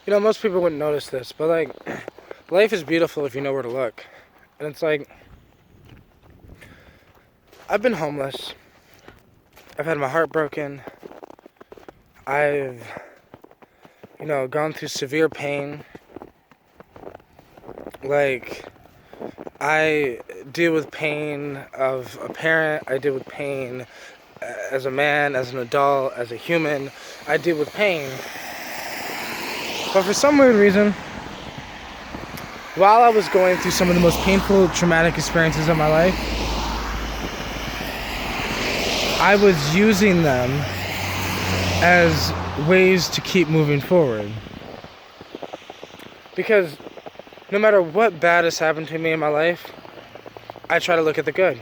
Most people wouldn't notice this, but like, life is beautiful if you know where to look. And it's like, I've been homeless. I've had my heart broken. I've, gone through severe pain. Like, I deal with pain of a parent. I deal with pain as a man, as an adult, as a human. I deal with pain. But for some weird reason, while I was going through some of the most painful, traumatic experiences of my life, I was using them as ways to keep moving forward. Because no matter what bad has happened to me in my life, I try to look at the good.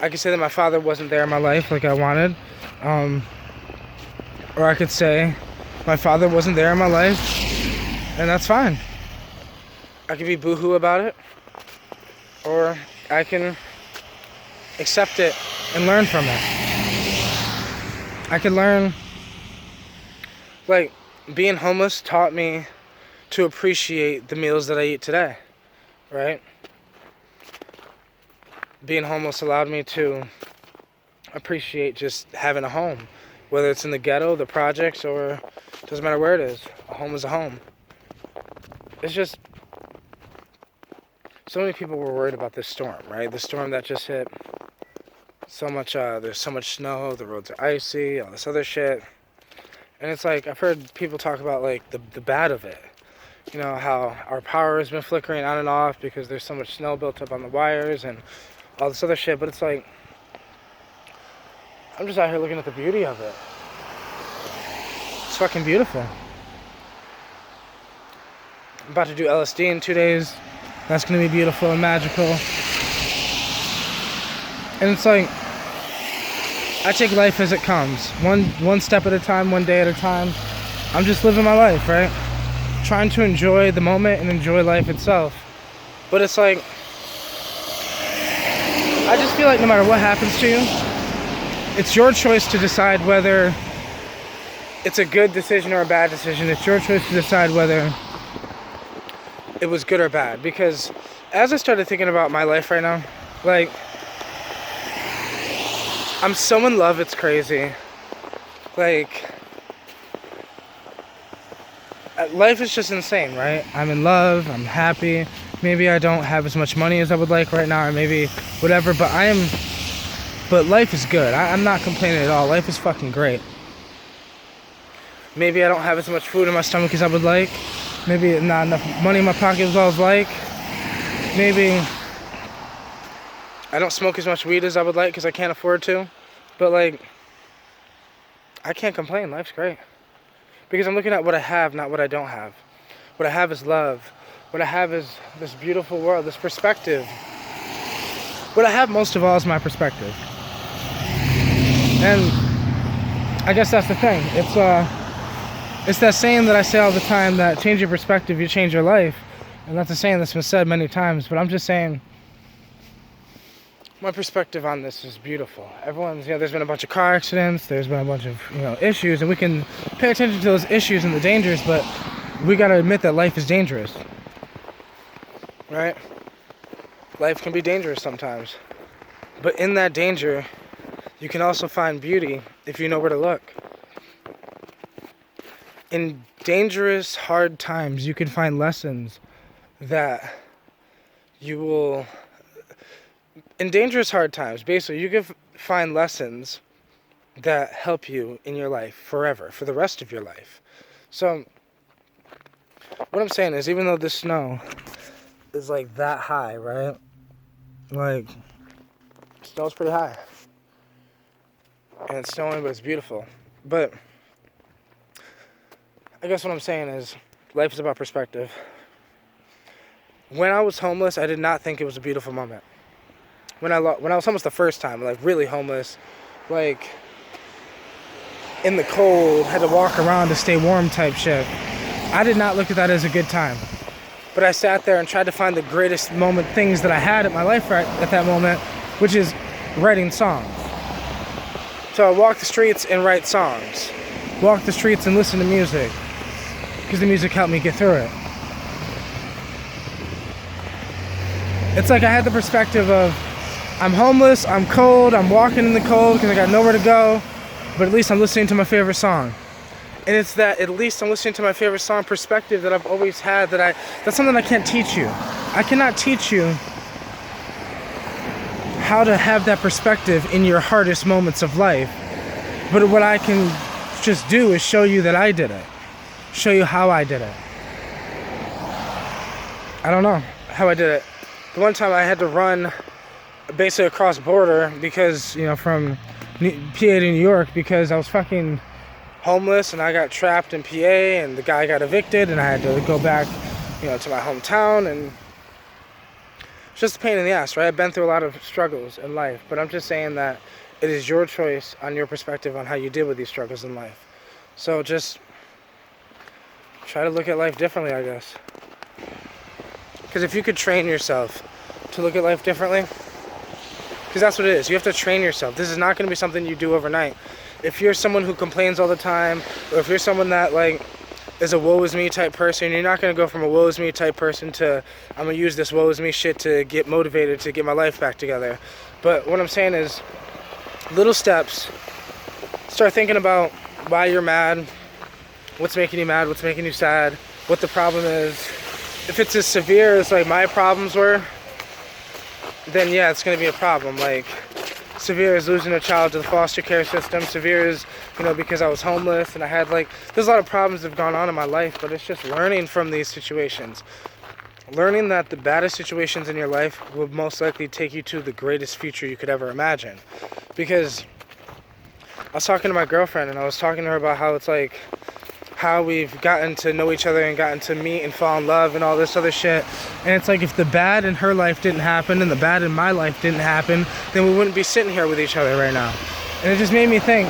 I could say that my father wasn't there in my life like I wanted. Or I could say my father wasn't there in my life, and that's fine. I could be boohoo about it, or I can accept it and learn from it. I can learn, like, being homeless taught me to appreciate the meals that I eat today, right? Being homeless allowed me to appreciate just having a home, whether it's in the ghetto, the projects, or doesn't matter where it is. A home is a home. It's just, so many people were worried about this storm, right? The storm that just hit. There's so much snow, the roads are icy, all this other shit. And it's like, I've heard people talk about, like, the bad of it. How our power has been flickering on and off because there's so much snow built up on the wires and all this other shit. But it's like, I'm just out here looking at the beauty of it. It's fucking beautiful. I'm about to do LSD in 2 days. That's going to be beautiful and magical. And it's like, I take life as it comes. One step at a time, one day at a time. I'm just living my life, right? Trying to enjoy the moment and enjoy life itself. But it's like, I just feel like no matter what happens to you, it's your choice to decide whether it's a good decision or a bad decision. It's your choice to decide whether it was good or bad. Because as I started thinking about my life right now, like, I'm so in love, it's crazy. Like, life is just insane, right? I'm in love, I'm happy. Maybe I don't have as much money as I would like right now, or maybe whatever, but life is good. I'm not complaining at all. Life is fucking great. Maybe I don't have as much food in my stomach as I would like. Maybe not enough money in my pocket as I would like. Maybe I don't smoke as much weed as I would like because I can't afford to. But, like, I can't complain. Life's great. Because I'm looking at what I have, not what I don't have. What I have is love. What I have is this beautiful world, this perspective. What I have most of all is my perspective. And I guess that's the thing. It's that saying that I say all the time that change your perspective, you change your life. And that's a saying that's been said many times, but I'm just saying my perspective on this is beautiful. Everyone's, there's been a bunch of car accidents, there's been a bunch of, issues, and we can pay attention to those issues and the dangers, but we gotta admit that life is dangerous. Right? Life can be dangerous sometimes. But in that danger, you can also find beauty if you know where to look. In dangerous, hard times, you can find lessons that you will... In dangerous, hard times, basically, you can find lessons that help you in your life forever, for the rest of your life. So, what I'm saying is, even though the snow is, like, that high, right? Like, snow's pretty high. And it's snowing, but it's beautiful. But I guess what I'm saying is, life is about perspective. When I was homeless, I did not think it was a beautiful moment. When I was homeless the first time, like, really homeless, like, in the cold, had to walk around to stay warm type shit, I did not look at that as a good time. But I sat there and tried to find the greatest things that I had in my life right at that moment, which is writing songs. So I walk the streets and write songs. Walk the streets and listen to music. because the music helped me get through it. It's like I had the perspective of, I'm homeless, I'm cold, I'm walking in the cold because I got nowhere to go, but at least I'm listening to my favorite song. And it's that at least I'm listening to my favorite song perspective that I've always had, that's something I can't teach you. I cannot teach you how to have that perspective in your hardest moments of life. But what I can just do is show you that I did it. Show you how I did it. I don't know how I did it. The one time I had to run basically across border because, from PA to New York, because I was fucking homeless and I got trapped in PA and the guy got evicted and I had to go back, to my hometown, and it's just a pain in the ass, right? I've been through a lot of struggles in life, but I'm just saying that it is your choice on your perspective on how you deal with these struggles in life. So just try to look at life differently, I guess. Because if you could train yourself to look at life differently, because that's what it is. You have to train yourself. This is not going to be something you do overnight. If you're someone who complains all the time, or if you're someone that is a woe is me type person, you're not going to go from a woe is me type person to, I'm going to use this woe is me shit to get motivated to get my life back together. But what I'm saying is, little steps. Start thinking about why you're mad, what's making you mad, what's making you sad, what the problem is. If it's as severe as my problems were, then yeah, it's going to be a problem. Severe as losing a child to the foster care system, severe as, because I was homeless and I had there's a lot of problems that have gone on in my life, but it's just learning from these situations. Learning that the baddest situations in your life will most likely take you to the greatest future you could ever imagine. Because I was talking to my girlfriend and I was talking to her about how it's how we've gotten to know each other and gotten to meet and fall in love and all this other shit. And it's if the bad in her life didn't happen and the bad in my life didn't happen, then we wouldn't be sitting here with each other right now. And it just made me think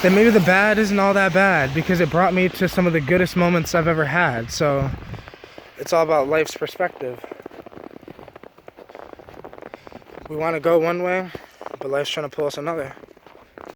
that maybe the bad isn't all that bad, because it brought me to some of the goodest moments I've ever had. So it's all about life's perspective. We want to go one way, but life's trying to pull us another.